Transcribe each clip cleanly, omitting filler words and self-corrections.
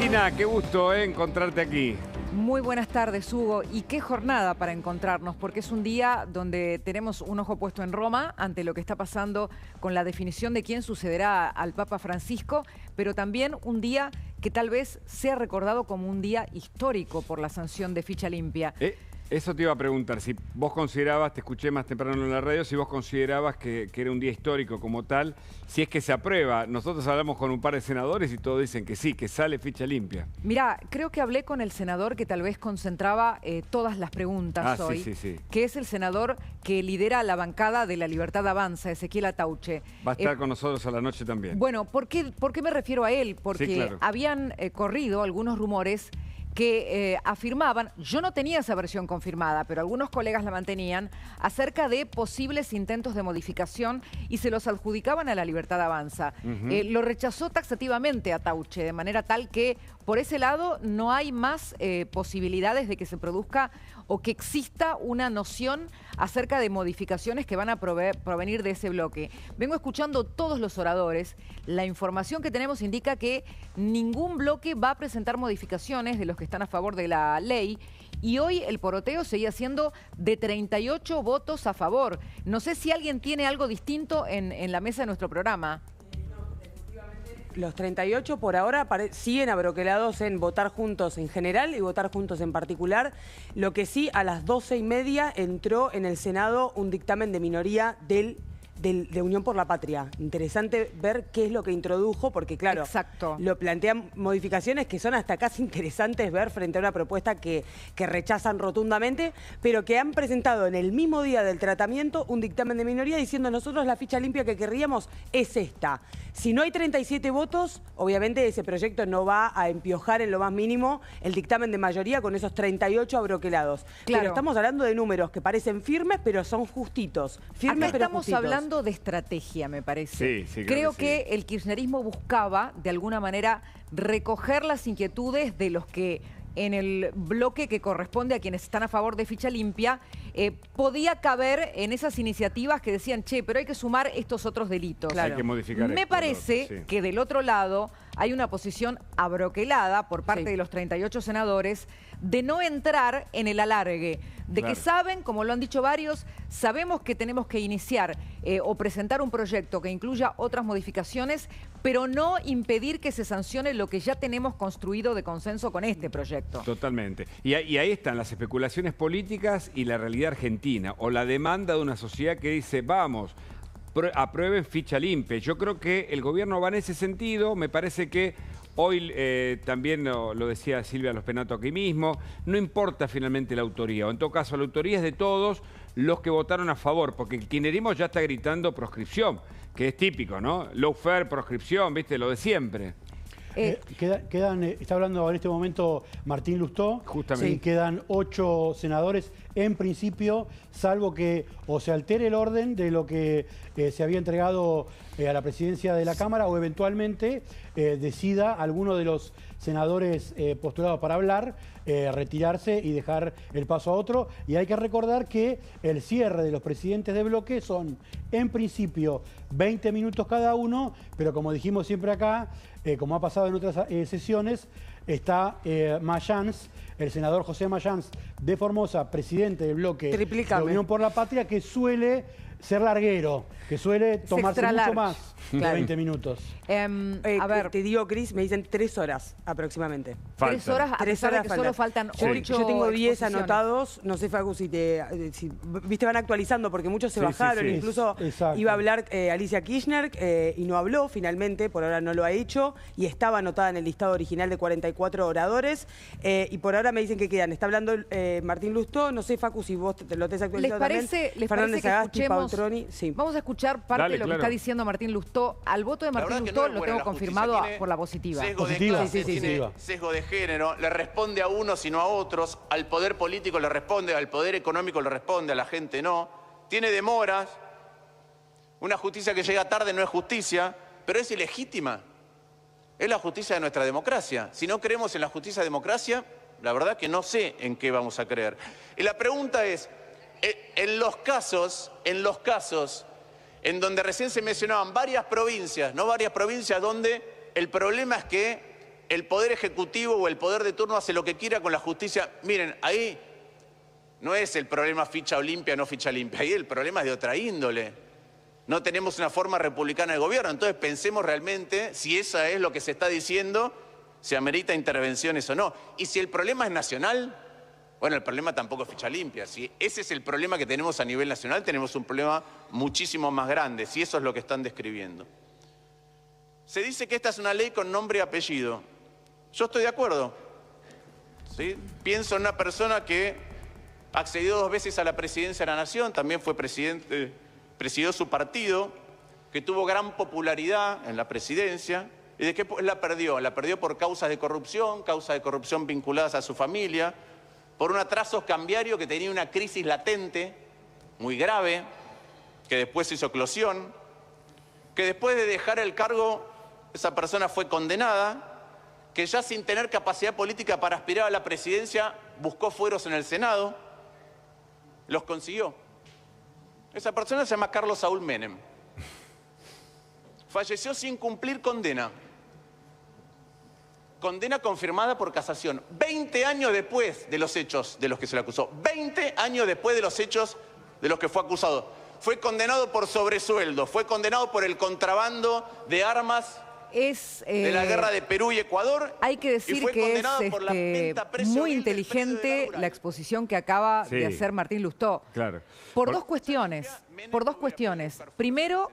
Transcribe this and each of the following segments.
Cristina, qué gusto encontrarte aquí. Muy buenas tardes, Hugo. Y qué jornada para encontrarnos, porque es un día donde tenemos un ojo puesto en Roma ante lo que está pasando con la definición de quién sucederá al Papa Francisco, pero también un día que tal vez sea recordado como un día histórico por la sanción de ficha limpia. Eso te iba a preguntar, si vos considerabas, te escuché más temprano en la radio, si vos considerabas que era un día histórico como tal, si es que se aprueba. Nosotros hablamos con un par de senadores y todos dicen que sí, que sale ficha limpia. Mirá, creo que hablé con el senador que tal vez concentraba todas las preguntas hoy, sí. que es el senador que lidera la bancada de La Libertad Avanza, Ezequiel Atauche. Va a estar con nosotros a la noche también. Bueno, ¿por qué me refiero a él? Porque sí, claro, habían corrido algunos rumores que afirmaban, yo no tenía esa versión confirmada, pero algunos colegas la mantenían, acerca de posibles intentos de modificación y se los adjudicaban a La Libertad Avanza. Lo rechazó taxativamente Atauche, de manera tal que por ese lado no hay más posibilidades de que se produzca o que exista una noción acerca de modificaciones que van a provenir de ese bloque. Vengo escuchando todos los oradores. La información que tenemos indica que ningún bloque va a presentar modificaciones de los que están a favor de la ley. Y hoy el poroteo seguía siendo de 38 votos a favor. No sé si alguien tiene algo distinto en la mesa de nuestro programa. Los 38 por ahora siguen abroquelados en votar juntos en general y votar juntos en particular. Lo que sí, a las 12:30 entró en el Senado un dictamen de minoría de Unión por la Patria. Interesante ver qué es lo que introdujo, porque claro, exacto, lo plantean modificaciones que son hasta casi interesantes ver frente a una propuesta que rechazan rotundamente, pero que han presentado en el mismo día del tratamiento un dictamen de minoría diciendo nosotros la ficha limpia que querríamos es esta. Si no hay 37 votos, obviamente ese proyecto no va a empiojar en lo más mínimo el dictamen de mayoría con esos 38 abroquelados. Claro. Pero estamos hablando de números que parecen firmes, pero son justitos. Firmes, acá pero estamos justitos. hablando de estrategia, me parece. Sí, creo sí. que el kirchnerismo buscaba, de alguna manera, recoger las inquietudes de los que en el bloque que corresponde a quienes están a favor de ficha limpia, podía caber en esas iniciativas que decían, che, pero hay que sumar estos otros delitos. Claro. Hay que modificar Me esto, parece otro, sí, que del otro lado hay una posición abroquelada por parte de los 38 senadores de no entrar en el alargue, de que saben, como lo han dicho varios, sabemos que tenemos que iniciar o presentar un proyecto que incluya otras modificaciones, pero no impedir que se sancione lo que ya tenemos construido de consenso con este proyecto. Totalmente. Y ahí están las especulaciones políticas y la realidad argentina, o la demanda de una sociedad que dice, vamos, aprueben ficha limpia. Yo creo que el gobierno va en ese sentido. Me parece que hoy también lo decía Silvia Los Penato aquí mismo, no importa finalmente la autoría, o en todo caso la autoría es de todos los que votaron a favor, porque el kirchnerismo ya está gritando proscripción, que es típico, ¿no? Lawfare, proscripción, ¿viste? Lo de siempre. Está hablando en este momento Martín Lustó. Justamente. Sí, quedan 8 senadores en principio, salvo que o se altere el orden de lo que se había entregado a la presidencia de la Cámara o eventualmente decida alguno de los senadores postulados para hablar retirarse y dejar el paso a otro. Y hay que recordar que el cierre de los presidentes de bloque son en principio 20 minutos cada uno, pero como dijimos siempre acá, como ha pasado en otras sesiones, está Mayans, el senador José Mayans de Formosa, presidente del bloque de Unión por la Patria, que suele ser larguero, que suele tomarse mucho más de 20 minutos. A ver, te digo, Cris, me dicen 3 horas aproximadamente. 3 horas, a pesar de que solo faltan 8 Yo tengo 10 anotados, no sé, Facu, si viste, van actualizando porque muchos se bajaron, incluso iba a hablar Alicia Kirchner y no habló finalmente, por ahora no lo ha hecho, y estaba anotada en el listado original de 44 oradores, y por ahora me dicen que quedan. Está hablando Martín Lustó, no sé, Facu, si vos te lo tenés actualizado también. ¿Les parece que escuchemos? Sí. Vamos a escuchar parte de lo que está diciendo Martín Lustó. Al voto de Martín Lustó lo tengo confirmado por la positiva. Sesgo de clase, tiene sesgo de género, le responde a unos y no a otros, al poder político le responde, al poder económico le responde, a la gente no. Tiene demoras, una justicia que llega tarde no es justicia, pero es ilegítima. Es la justicia de nuestra democracia. Si no creemos en la justicia de democracia, la verdad que no sé en qué vamos a creer. Y la pregunta es, en los casos en donde recién se mencionaban varias provincias, no varias provincias donde el problema es que el Poder Ejecutivo o el Poder de turno hace lo que quiera con la justicia. Miren, ahí no es el problema ficha limpia o no ficha limpia, ahí el problema es de otra índole. No tenemos una forma republicana de gobierno, entonces pensemos realmente si eso es lo que se está diciendo, si amerita intervenciones o no. Y si el problema es nacional, bueno, el problema tampoco es ficha limpia. Si ese es el problema que tenemos a nivel nacional, tenemos un problema muchísimo más grande, si eso es lo que están describiendo. Se dice que esta es una ley con nombre y apellido. Yo estoy de acuerdo. ¿Sí? Pienso en una persona que accedió 2 veces a la presidencia de la Nación, también fue presidente, presidió su partido, que tuvo gran popularidad en la presidencia. ¿Y de qué la perdió? La perdió por causas de corrupción vinculadas a su familia, por un atraso cambiario que tenía una crisis latente, muy grave, que después hizo eclosión, que después de dejar el cargo, esa persona fue condenada, que ya sin tener capacidad política para aspirar a la presidencia, buscó fueros en el Senado, los consiguió. Esa persona se llama Carlos Saúl Menem. Falleció sin cumplir condena. Condena confirmada por casación. 20 años después de los hechos de los que se le acusó. 20 años después de los hechos de los que fue acusado. Fue condenado por sobresueldo. Fue condenado por el contrabando de armas de la guerra de Perú y Ecuador. Hay que decir que es muy inteligente la exposición que acaba de hacer Martín Lustó. Claro. Por dos cuestiones. Primero,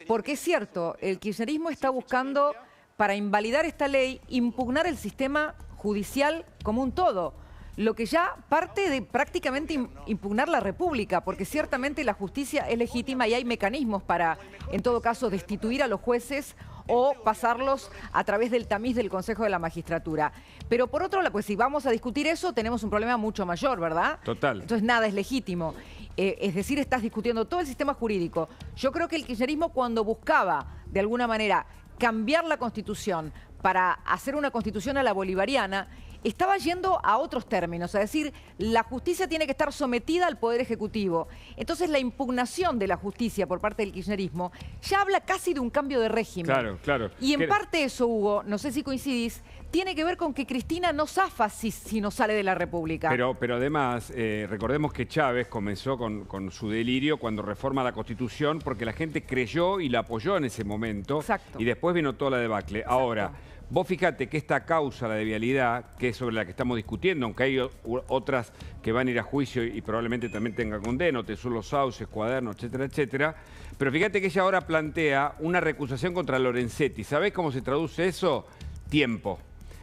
porque es cierto, el kirchnerismo está buscando, para invalidar esta ley, impugnar el sistema judicial como un todo. Lo que ya parte de prácticamente impugnar la República, porque ciertamente la justicia es legítima y hay mecanismos para, en todo caso, destituir a los jueces o pasarlos a través del tamiz del Consejo de la Magistratura. Pero por otro lado, pues si vamos a discutir eso, tenemos un problema mucho mayor, ¿verdad? Total. Entonces nada es legítimo. Es decir, estás discutiendo todo el sistema jurídico. Yo creo que el kirchnerismo, cuando buscaba, de alguna manera, cambiar la Constitución para hacer una Constitución a la bolivariana, estaba yendo a otros términos, es decir, la justicia tiene que estar sometida al Poder Ejecutivo. Entonces la impugnación de la justicia por parte del kirchnerismo ya habla casi de un cambio de régimen. Claro, claro. Y en parte eso, Hugo, no sé si coincidís, tiene que ver con que Cristina no zafa si no sale de la República. Pero además, recordemos que Chávez comenzó con su delirio cuando reforma la Constitución porque la gente creyó y la apoyó en ese momento. Exacto. Y después vino toda la debacle. Exacto. Ahora, vos fíjate que esta causa, la de vialidad, que es sobre la que estamos discutiendo, aunque hay otras que van a ir a juicio y probablemente también tengan condena, Tesoro Los Sauces, Cuadernos, etcétera, etcétera. Pero fíjate que ella ahora plantea una recusación contra Lorenzetti. ¿Sabés cómo se traduce eso? Tiempo.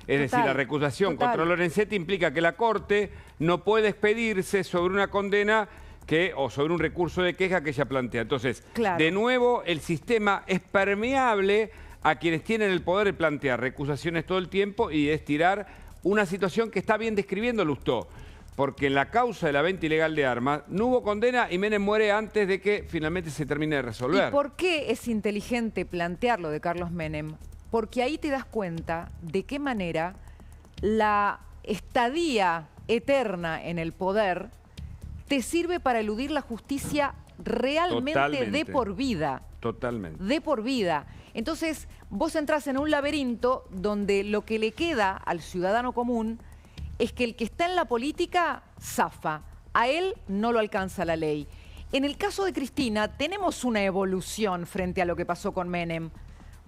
Es decir, la recusación contra Lorenzetti implica que la Corte no puede expedirse sobre una condena o sobre un recurso de queja que ella plantea. Entonces, de nuevo, el sistema es permeable a quienes tienen el poder de plantear recusaciones todo el tiempo y de estirar una situación que está bien describiendo Lustó. Porque en la causa de la venta ilegal de armas no hubo condena y Menem muere antes de que finalmente se termine de resolver. ¿Y por qué es inteligente plantearlo de Carlos Menem? Porque ahí te das cuenta de qué manera la estadía eterna en el poder te sirve para eludir la justicia realmente de por vida. Totalmente. De por vida. Entonces, vos entrás en un laberinto donde lo que le queda al ciudadano común es que el que está en la política zafa. A él no lo alcanza la ley. En el caso de Cristina, tenemos una evolución frente a lo que pasó con Menem.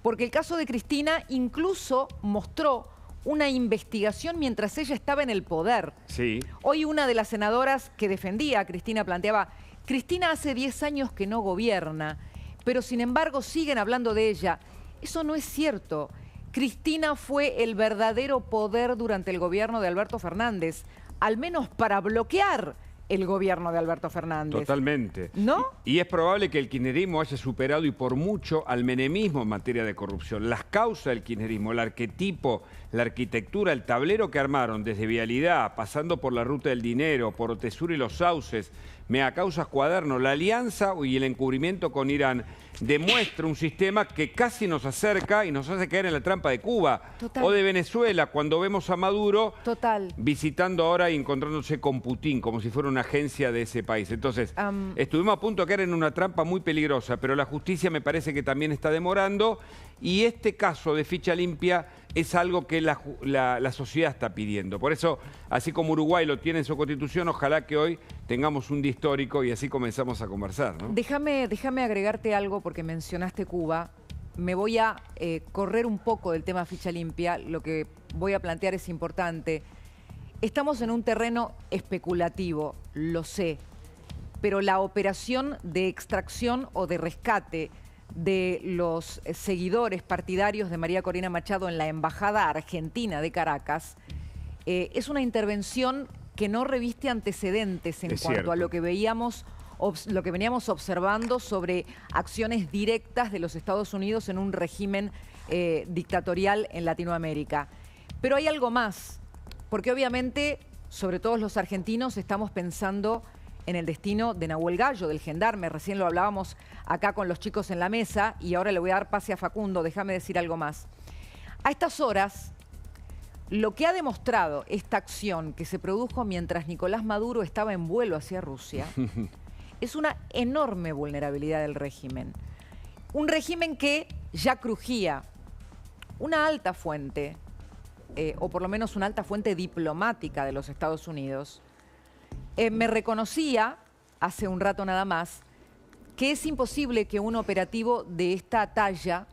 Porque el caso de Cristina incluso mostró una investigación mientras ella estaba en el poder. Sí. Hoy una de las senadoras que defendía a Cristina planteaba, Cristina hace 10 años que no gobierna, pero sin embargo siguen hablando de ella. Eso no es cierto. Cristina fue el verdadero poder durante el gobierno de Alberto Fernández, al menos para bloquear el gobierno de Alberto Fernández. Totalmente. ¿No? Y es probable que el kirchnerismo haya superado y por mucho al menemismo en materia de corrupción. Las causas del kirchnerismo, el arquetipo, la arquitectura, el tablero que armaron desde vialidad, pasando por la ruta del dinero, por Otesur y Los Sauces, Megacausas Cuaderno, la alianza y el encubrimiento con Irán demuestra un sistema que casi nos acerca y nos hace caer en la trampa de Cuba. Total. O de Venezuela, cuando vemos a Maduro Total. visitando ahora y encontrándose con Putin, como si fuera una agencia de ese país. Entonces, estuvimos a punto de caer en una trampa muy peligrosa, pero la justicia me parece que también está demorando, y este caso de ficha limpia es algo que la sociedad está pidiendo. Por eso, así como Uruguay lo tiene en su constitución, ojalá que hoy tengamos un día histórico y así comenzamos a conversar, ¿no? Déjame agregarte algo porque mencionaste Cuba. Me voy a correr un poco del tema ficha limpia. Lo que voy a plantear es importante. Estamos en un terreno especulativo, lo sé, pero la operación de extracción o de rescate de los seguidores partidarios de María Corina Machado en la Embajada Argentina de Caracas es una intervención que no reviste antecedentes en cuanto a lo que veníamos observando sobre acciones directas de los Estados Unidos en un régimen dictatorial en Latinoamérica. Pero hay algo más, porque obviamente, sobre todo los argentinos, estamos pensando en el destino de Nahuel Gallo, del gendarme. Recién lo hablábamos acá con los chicos en la mesa y ahora le voy a dar pase a Facundo. Déjame decir algo más. A estas horas, lo que ha demostrado esta acción que se produjo mientras Nicolás Maduro estaba en vuelo hacia Rusia es una enorme vulnerabilidad del régimen. Un régimen que ya crujía. Una alta fuente, o por lo menos una alta fuente diplomática de los Estados Unidos, me reconocía, hace un rato nada más, que es imposible que un operativo de esta talla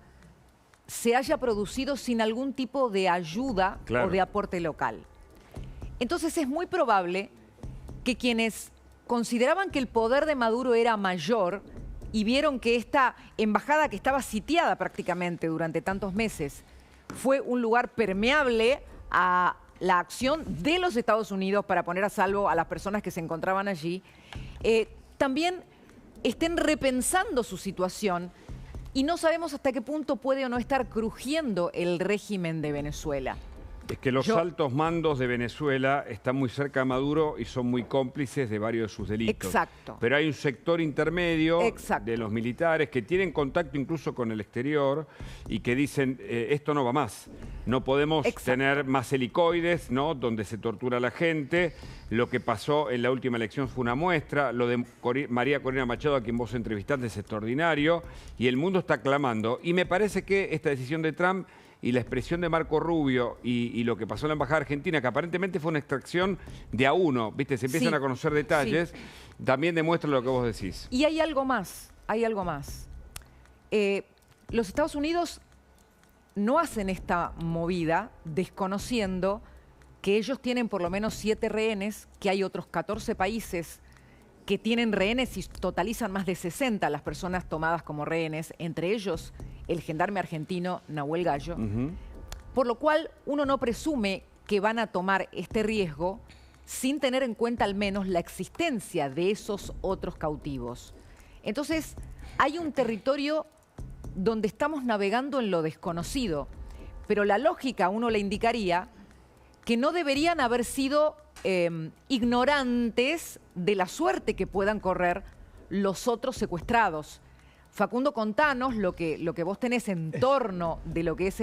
se haya producido sin algún tipo de ayuda o de aporte local. Entonces es muy probable que quienes consideraban que el poder de Maduro era mayor y vieron que esta embajada que estaba sitiada prácticamente durante tantos meses fue un lugar permeable a la acción de los Estados Unidos para poner a salvo a las personas que se encontraban allí, también estén repensando su situación y no sabemos hasta qué punto puede o no estar crujiendo el régimen de Venezuela. Es que los altos mandos de Venezuela están muy cerca de Maduro y son muy cómplices de varios de sus delitos. Exacto. Pero hay un sector intermedio de los militares que tienen contacto incluso con el exterior y que dicen, esto no va más. No podemos tener más helicoides, ¿no?, donde se tortura a la gente. Lo que pasó en la última elección fue una muestra. Lo de María Corina Machado, a quien vos entrevistaste, es extraordinario. Y el mundo está clamando. Y me parece que esta decisión de Trump y la expresión de Marco Rubio y lo que pasó en la Embajada Argentina, que aparentemente fue una extracción de a uno, ¿viste? Se empiezan a conocer detalles, también demuestra lo que vos decís. Y hay algo más, los Estados Unidos no hacen esta movida desconociendo que ellos tienen por lo menos 7 rehenes, que hay otros 14 países que tienen rehenes y totalizan más de 60 las personas tomadas como rehenes, entre ellos el gendarme argentino Nahuel Gallo, por lo cual uno no presume que van a tomar este riesgo sin tener en cuenta al menos la existencia de esos otros cautivos. Entonces, hay un territorio donde estamos navegando en lo desconocido, pero la lógica a uno le indicaría que no deberían haber sido ignorantes de la suerte que puedan correr los otros secuestrados. Facundo, contanos lo que vos tenés en torno de lo que es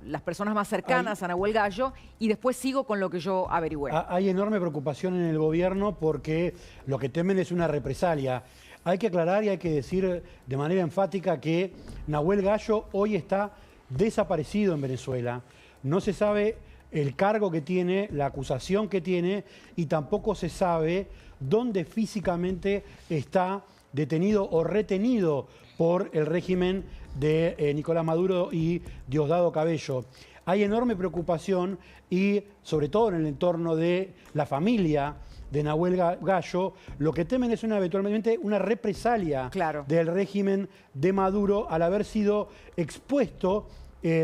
las personas más cercanas a Nahuel Gallo y después sigo con lo que yo averigüé. Hay enorme preocupación en el gobierno porque lo que temen es una represalia. Hay que aclarar y hay que decir de manera enfática que Nahuel Gallo hoy está desaparecido en Venezuela. No se sabe el cargo que tiene, la acusación que tiene y tampoco se sabe dónde físicamente está detenido o retenido por el régimen de Nicolás Maduro y Diosdado Cabello. Hay enorme preocupación y sobre todo en el entorno de la familia de Nahuel Gallo, lo que temen es eventualmente una represalia del régimen de Maduro al haber sido expuesto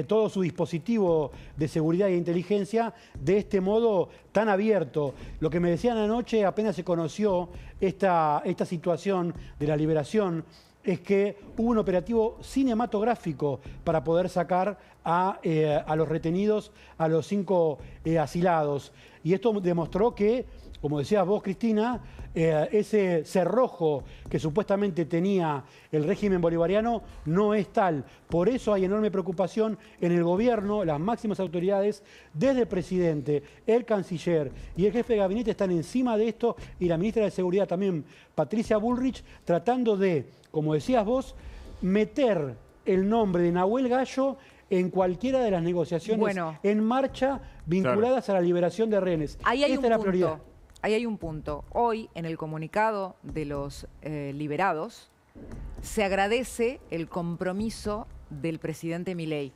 todo su dispositivo de seguridad e inteligencia de este modo tan abierto. Lo que me decían anoche, apenas se conoció esta situación de la liberación, es que hubo un operativo cinematográfico para poder sacar a los retenidos, a los 5 asilados. Y esto demostró que como decías vos, Cristina, ese cerrojo que supuestamente tenía el régimen bolivariano no es tal. Por eso hay enorme preocupación en el gobierno, las máximas autoridades, desde el presidente, el canciller y el jefe de gabinete están encima de esto, y la ministra de Seguridad también, Patricia Bullrich, tratando de, como decías vos, meter el nombre de Nahuel Gallo en cualquiera de las negociaciones en marcha vinculadas a la liberación de rehenes. Ahí hay Esta es la prioridad. Ahí hay un punto. Hoy, en el comunicado de los liberados, se agradece el compromiso del presidente Milei.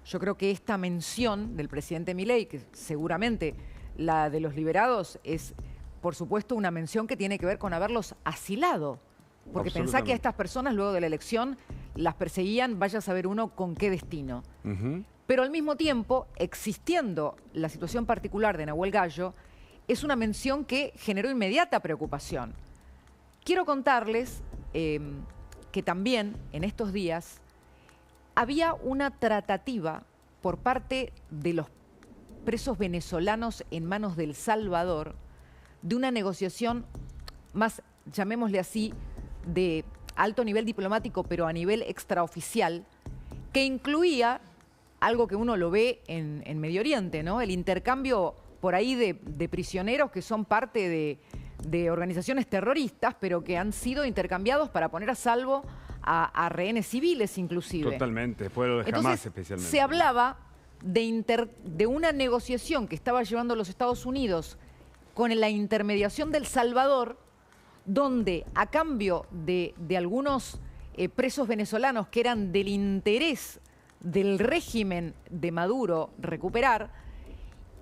Yo creo que esta mención del presidente Milei, que seguramente la de los liberados es, por supuesto, una mención que tiene que ver con haberlos asilado. Porque pensá que a estas personas, luego de la elección, las perseguían, vaya a saber uno con qué destino. Pero al mismo tiempo, existiendo la situación particular de Nahuel Gallo, es una mención que generó inmediata preocupación. Quiero contarles que también en estos días había una tratativa por parte de los presos venezolanos en manos de El Salvador de una negociación más, llamémosle así, de alto nivel diplomático, pero a nivel extraoficial, que incluía algo que uno lo ve en Medio Oriente, ¿no? El intercambio por ahí de prisioneros que son parte de organizaciones terroristas, pero que han sido intercambiados para poner a salvo a rehenes civiles inclusive. Totalmente, después de lo de Hamas especialmente. Se hablaba de una negociación que estaba llevando los Estados Unidos con la intermediación de El Salvador, donde a cambio de algunos presos venezolanos que eran del interés del régimen de Maduro recuperar,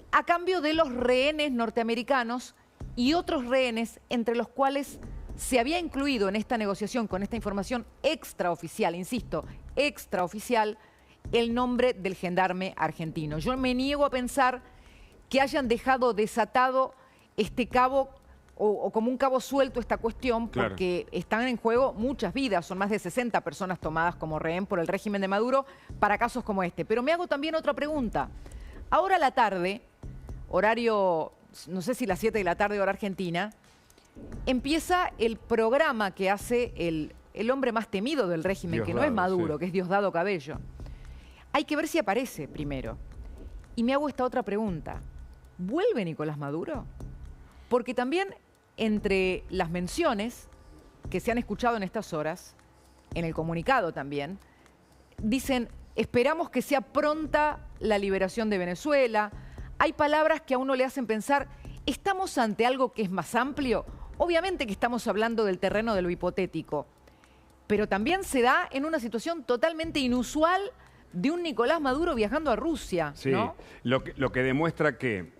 a cambio de los rehenes norteamericanos y otros rehenes entre los cuales se había incluido en esta negociación, con esta información extraoficial, insisto, extraoficial, el nombre del gendarme argentino. Yo me niego a pensar que hayan dejado desatado este cabo o como un cabo suelto esta cuestión, porque están en juego muchas vidas. Son más de 60 personas tomadas como rehén por el régimen de Maduro para casos como este. Pero me hago también otra pregunta. Ahora a la tarde, horario, no sé si las 7 de la tarde hora argentina, empieza el programa que hace el hombre más temido del régimen, que no es Maduro, que es Diosdado Cabello. Hay que ver si aparece primero. Y me hago esta otra pregunta. ¿Vuelve Nicolás Maduro? Porque también entre las menciones que se han escuchado en estas horas, en el comunicado también, dicen, esperamos que sea pronta la liberación de Venezuela. Hay palabras que a uno le hacen pensar, ¿estamos ante algo que es más amplio? Obviamente que estamos hablando del terreno de lo hipotético, pero también se da en una situación totalmente inusual de un Nicolás Maduro viajando a Rusia, ¿no? Lo que demuestra que,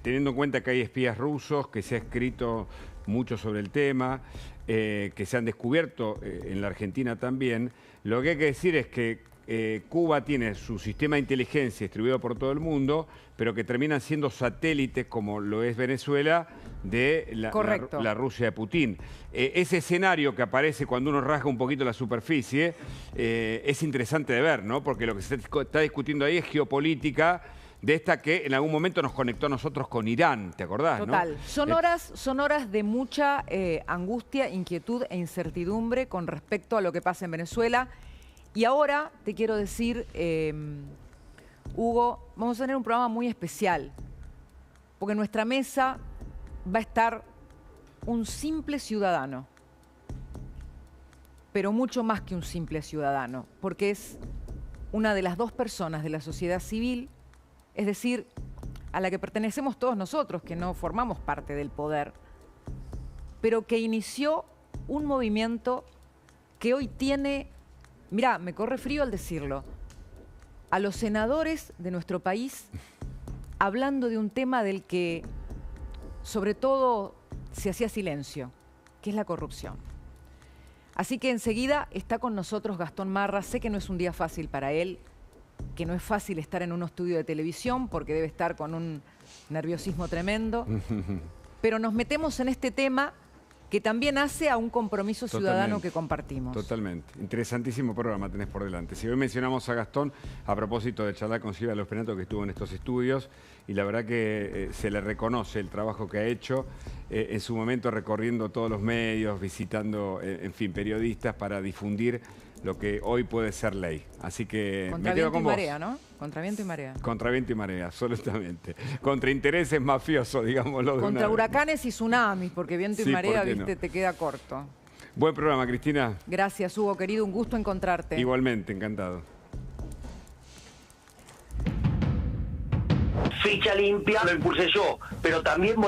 teniendo en cuenta que hay espías rusos, que se ha escrito mucho sobre el tema, que se han descubierto en la Argentina también, lo que hay que decir es que Cuba tiene su sistema de inteligencia distribuido por todo el mundo, pero que terminan siendo satélites, como lo es Venezuela, de la Rusia de Putin. Ese escenario que aparece cuando uno rasga un poquito la superficie es interesante de ver, ¿no? Porque lo que se está discutiendo ahí es geopolítica, de esta que en algún momento nos conectó a nosotros con Irán, ¿te acordás? Total. ¿No? Son horas de mucha angustia, inquietud e incertidumbre con respecto a lo que pasa en Venezuela. Y ahora te quiero decir, Hugo, vamos a tener un programa muy especial, porque en nuestra mesa va a estar un simple ciudadano, pero mucho más que un simple ciudadano, porque es una de las dos personas de la sociedad civil, es decir, a la que pertenecemos todos nosotros, que no formamos parte del poder, pero que inició un movimiento que hoy tiene, mirá, me corre frío al decirlo, a los senadores de nuestro país hablando de un tema del que sobre todo se hacía silencio, que es la corrupción. Así que enseguida está con nosotros Gastón Marra. Sé que no es un día fácil para él, que no es fácil estar en un estudio de televisión porque debe estar con un nerviosismo tremendo, pero nos metemos en este tema que también hace a un compromiso ciudadano que compartimos. Totalmente. Interesantísimo programa tenés por delante. Si hoy mencionamos a Gastón, a propósito de charlar con Silvia Lospenato, que estuvo en estos estudios, y la verdad que se le reconoce el trabajo que ha hecho en su momento recorriendo todos los medios, visitando, en fin, periodistas para difundir lo que hoy puede ser ley. Así que contra me quedo viento con y vos. marea, ¿no? Contra viento y marea. Contra viento y marea, absolutamente. Contra intereses mafiosos, digámoslo. Contra huracanes y tsunamis, porque viento y marea, viste, te queda corto. Buen programa, Cristina. Gracias, Hugo, querido. Un gusto encontrarte. Igualmente, encantado. Ficha limpia lo impulsé yo, pero también